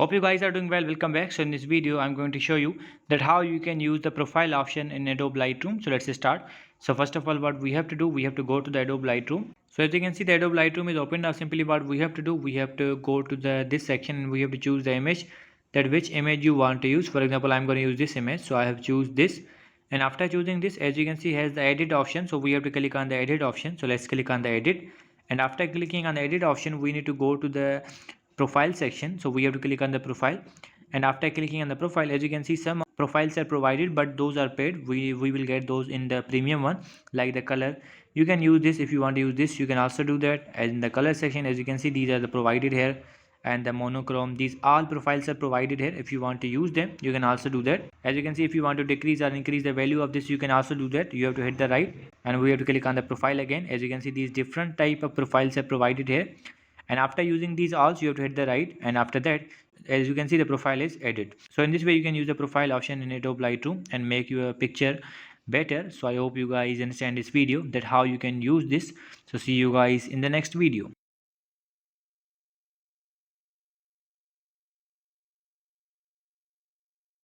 Hope you guys are doing well. Welcome back. So in this video I'm going to show you that how you can use the profile option in Adobe Lightroom. So let's start. So first of all, what we have to do, we have to go to the Adobe Lightroom. So as you can see, the Adobe Lightroom is open now. Simply what we have to do, we have to go to this section and we have to choose the image, that which image you want to use. For example, I'm going to use this image, so I have choose this. And after choosing this, as you can see, has the edit option, so we have to click on the edit option. So let's click on the edit, and after clicking on the edit option, we need to go to the profile section. So we have to click on the profile, and after clicking on the profile, as you can see, some profiles are provided but those are paid. We will get those in the premium one, like the color. You can use this if you want to use this, you can also do that. And in the color section, as you can see, these are the provided here, and the monochrome, these all profiles are provided here. If you want to use them, you can also do that. As you can see, if you want to decrease or increase the value of this, you can also do that. You have to hit the right, and we have to click on the profile again. As you can see, these different type of profiles are provided here, and after using these also, you have to hit the right, and after that, as you can see, the profile is edit. So in this way, you can use the profile option in Adobe Lightroom and make your picture better. So I hope you guys understand this video, that how you can use this. So see you guys in the next video.